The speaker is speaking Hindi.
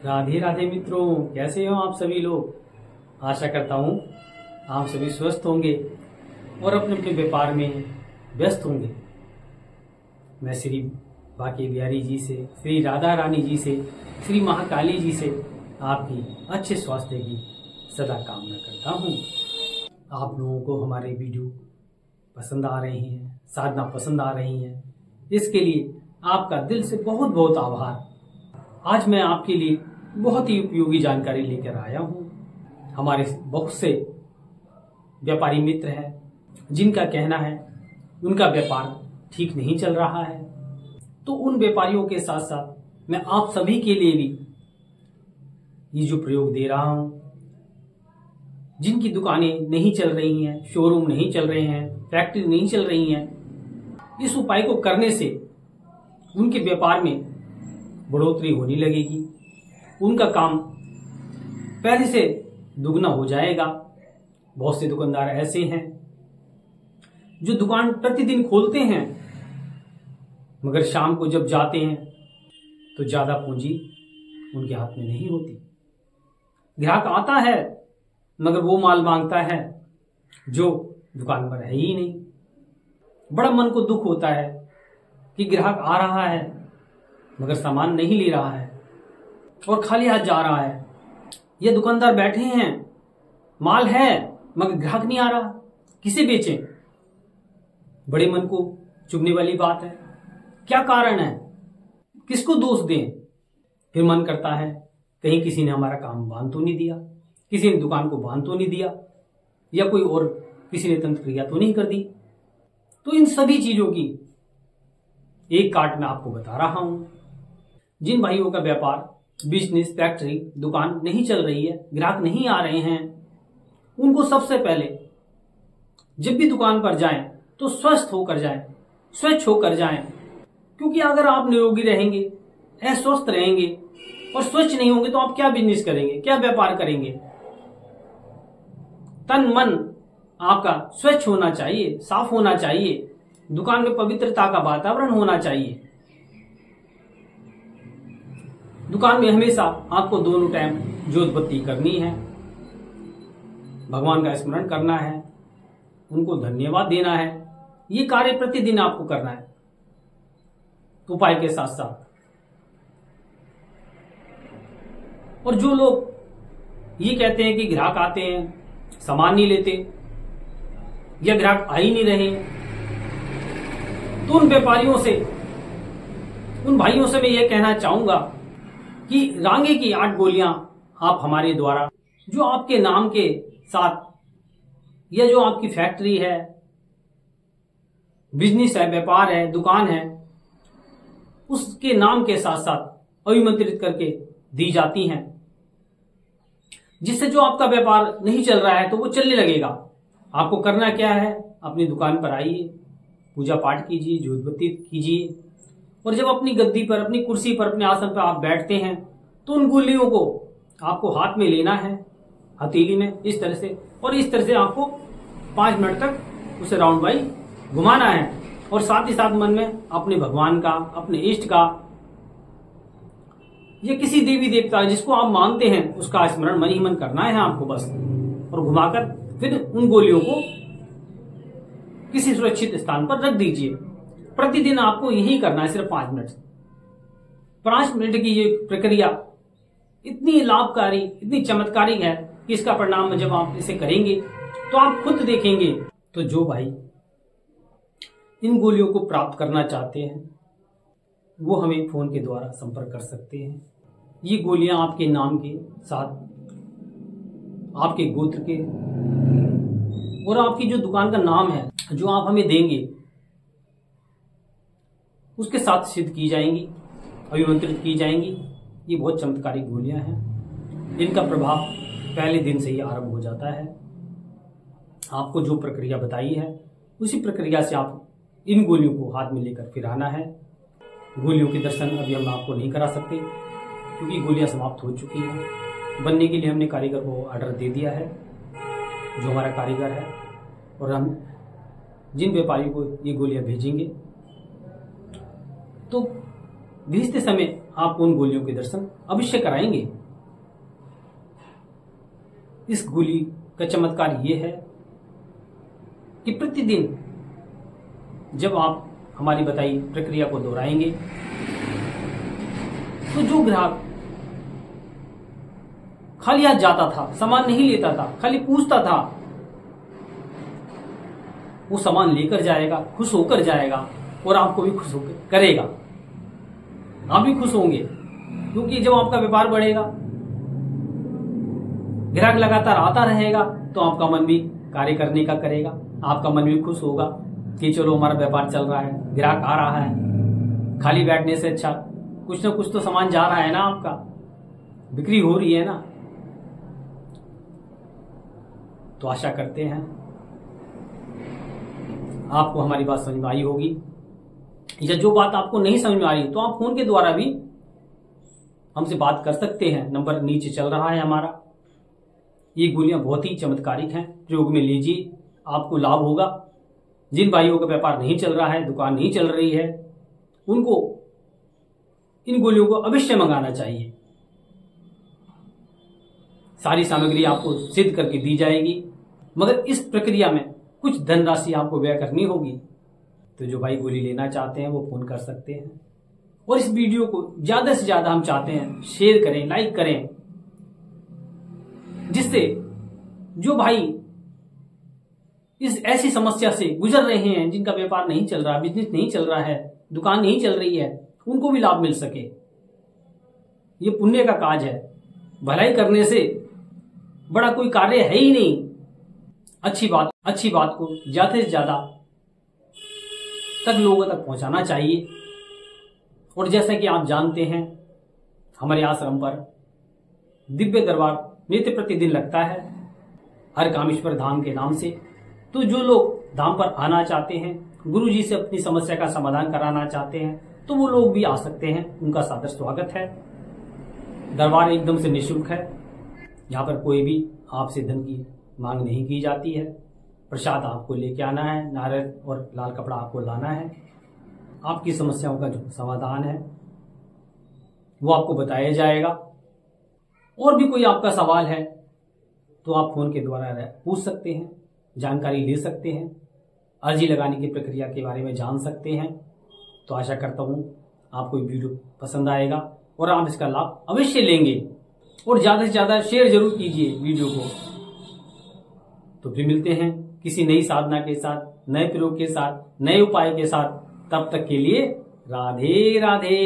राधे राधे मित्रों, कैसे हो आप सभी लोग। आशा करता हूँ आप सभी स्वस्थ होंगे और अपने अपने व्यापार में व्यस्त होंगे। मैं श्री बांके बिहारी जी से, श्री राधा रानी जी से, श्री महाकाली जी से आपकी अच्छे स्वास्थ्य की सदा कामना करता हूँ। आप लोगों को हमारे वीडियो पसंद आ रहे हैं, साधना पसंद आ रही है, इसके लिए आपका दिल से बहुत बहुत आभार। आज मैं आपके लिए बहुत ही उपयोगी जानकारी लेकर आया हूँ। हमारे बहुत से व्यापारी मित्र हैं जिनका कहना है उनका व्यापार ठीक नहीं चल रहा है, तो उन व्यापारियों के साथ साथ मैं आप सभी के लिए भी ये जो प्रयोग दे रहा हूँ, जिनकी दुकानें नहीं चल रही हैं, शोरूम नहीं चल रहे हैं, फैक्ट्री नहीं चल रही हैं, इस उपाय को करने से उनके व्यापार में बढ़ोतरी होने लगेगी। उनका काम पहले से दुगना हो जाएगा। बहुत से दुकानदार ऐसे हैं जो दुकान प्रतिदिन खोलते हैं, मगर शाम को जब जाते हैं तो ज्यादा पूंजी उनके हाथ में नहीं होती। ग्राहक आता है मगर वो माल मांगता है जो दुकान पर है ही नहीं। बड़ा मन को दुख होता है कि ग्राहक आ रहा है मगर सामान नहीं ले रहा है और खाली हाथ जा रहा है। ये दुकानदार बैठे हैं, माल है मगर ग्राहक नहीं आ रहा, किसे बेचें। बड़े मन को चुभने वाली बात है। क्या कारण है, किसको दोष दें। फिर मन करता है कहीं किसी ने हमारा काम बांध तो नहीं दिया, किसी ने दुकान को बांध तो नहीं दिया, या कोई और किसी ने तंत्र क्रिया तो नहीं कर दी। तो इन सभी चीजों की एक काट में आपको बता रहा हूं। जिन भाइयों का व्यापार, बिजनेस, फैक्ट्री, दुकान नहीं चल रही है, ग्राहक नहीं आ रहे हैं, उनको सबसे पहले जब भी दुकान पर जाएं तो स्वस्थ होकर जाएं, स्वच्छ होकर जाएं। क्योंकि अगर आप निरोगी रहेंगे, अस्वस्थ रहेंगे और स्वच्छ नहीं होंगे तो आप क्या बिजनेस करेंगे, क्या व्यापार करेंगे। तन मन आपका स्वच्छ होना चाहिए, साफ होना चाहिए, दुकान में पवित्रता का वातावरण होना चाहिए। दुकान में हमेशा आपको दोनों टाइम ज्योत बत्ती करनी है, भगवान का स्मरण करना है, उनको धन्यवाद देना है। ये कार्य प्रतिदिन आपको करना है उपाय के साथ साथ। और जो लोग ये कहते हैं कि ग्राहक आते हैं सामान नहीं लेते या ग्राहक आ ही नहीं रहे, तो उन व्यापारियों से, उन भाइयों से मैं ये कहना चाहूंगा कि रांगे की 8 गोलियां आप हमारे द्वारा, जो आपके नाम के साथ या जो आपकी फैक्ट्री है, बिजनेस है, व्यापार है, दुकान है, उसके नाम के साथ साथ अभिमंत्रित करके दी जाती हैं, जिससे जो आपका व्यापार नहीं चल रहा है तो वो चलने लगेगा। आपको करना क्या है, अपनी दुकान पर आइए, पूजा पाठ कीजिए, ज्योत बत्ती कीजिए, और जब अपनी गद्दी पर, अपनी कुर्सी पर, अपने आसन पर आप बैठते हैं तो उन गोलियों को आपको हाथ में लेना है, हथेली में, इस तरह से, और इस तरह से आपको 5 मिनट तक उसे राउंड बाई घुमाना है। और साथ ही साथ मन में अपने भगवान का, अपने इष्ट का, या किसी देवी देवता जिसको आप मानते हैं उसका स्मरण मन ही मन करना है आपको बस, और घुमाकर फिर उन गोलियों को किसी सुरक्षित स्थान पर रख दीजिए। प्रतिदिन आपको यही करना है, सिर्फ 5 मिनट। 5 मिनट की ये प्रक्रिया इतनी लाभकारी, इतनी चमत्कारी है कि इसका परिणाम जब आप इसे करेंगे तो आप खुद देखेंगे। तो जो भाई इन गोलियों को प्राप्त करना चाहते हैं वो हमें फोन के द्वारा संपर्क कर सकते हैं। ये गोलियां आपके नाम के साथ, आपके गोत्र के और आपकी जो दुकान का नाम है जो आप हमें देंगे उसके साथ सिद्ध की जाएंगी, अभिमंत्रित की जाएंगी। ये बहुत चमत्कारी गोलियां हैं, इनका प्रभाव पहले दिन से ही आरंभ हो जाता है। आपको जो प्रक्रिया बताई है उसी प्रक्रिया से आप इन गोलियों को हाथ में लेकर फिर आना है। गोलियों के दर्शन अभी हम आपको नहीं करा सकते क्योंकि गोलियां समाप्त हो चुकी हैं। बनने के लिए हमने कारीगर को ऑर्डर दे दिया है, जो हमारा कारीगर है, और हम जिन व्यापारियों को ये गोलियां भेजेंगे तो भेजते समय आपको उन गोलियों के दर्शन अवश्य कराएंगे। इस गोली का चमत्कार ये है कि प्रतिदिन जब आप हमारी बताई प्रक्रिया को दोहराएंगे तो जो ग्राहक खाली हाथ जाता था, सामान नहीं लेता था, खाली पूछता था, वो सामान लेकर जाएगा, खुश होकर जाएगा और आपको भी खुश होकर करेगा। आप भी खुश होंगे क्योंकि जब आपका व्यापार बढ़ेगा, ग्राहक लगातार आता रहेगा तो आपका मन भी कार्य करने का करेगा, आपका मन भी खुश होगा कि चलो हमारा व्यापार चल रहा है, ग्राहक आ रहा है। खाली बैठने से अच्छा कुछ ना कुछ तो सामान जा रहा है ना, आपका बिक्री हो रही है ना। तो आशा करते हैं आपको हमारी बात समझ में आई होगी, या जो बात आपको नहीं समझ में आ रही तो आप फोन के द्वारा भी हमसे बात कर सकते हैं। नंबर नीचे चल रहा है हमारा। ये गोलियां बहुत ही चमत्कारिक हैं, प्रयोग में लीजिए, आपको लाभ होगा। जिन भाइयों का व्यापार नहीं चल रहा है, दुकान नहीं चल रही है, उनको इन गोलियों को अवश्य मंगाना चाहिए। सारी सामग्री आपको सिद्ध करके दी जाएगी, मगर इस प्रक्रिया में कुछ धनराशि आपको व्यय करनी होगी। तो जो भाई गोली लेना चाहते हैं वो फोन कर सकते हैं। और इस वीडियो को ज्यादा से ज्यादा हम चाहते हैं शेयर करें, लाइक करें, जिससे जो भाई इस ऐसी समस्या से गुजर रहे हैं, जिनका व्यापार नहीं चल रहा, बिजनेस नहीं चल रहा है, दुकान नहीं चल रही है, उनको भी लाभ मिल सके। ये पुण्य का काज है, भलाई करने से बड़ा कोई कार्य है ही नहीं। अच्छी बात को ज्यादा से ज्यादा तक लोगों तक पहुंचाना चाहिए। और जैसा कि आप जानते हैं, हमारे आश्रम पर दिव्य दरबार नित्य प्रतिदिन लगता है, हर कामेश्वर धाम के नाम से। तो जो लोग धाम पर आना चाहते हैं, गुरु जी से अपनी समस्या का समाधान कराना चाहते हैं, तो वो लोग भी आ सकते हैं। उनका सादर स्वागत है। दरबार एकदम से निःशुल्क है। यहाँ पर कोई भी आपसे धन की मांग नहीं की जाती है। प्रसाद आपको लेके आना है, नारियल और लाल कपड़ा आपको लाना है। आपकी समस्याओं का जो समाधान है वो आपको बताया जाएगा। और भी कोई आपका सवाल है तो आप फोन के द्वारा पूछ सकते हैं, जानकारी ले सकते हैं, अर्जी लगाने की प्रक्रिया के बारे में जान सकते हैं। तो आशा करता हूं आपको वीडियो पसंद आएगा और आप इसका लाभ अवश्य लेंगे। और ज्यादा से ज्यादा शेयर जरूर कीजिए वीडियो को। तो फिर मिलते हैं किसी नई साधना के साथ, नए प्रयोग के साथ, नए उपाय के साथ। तब तक के लिए राधे राधे।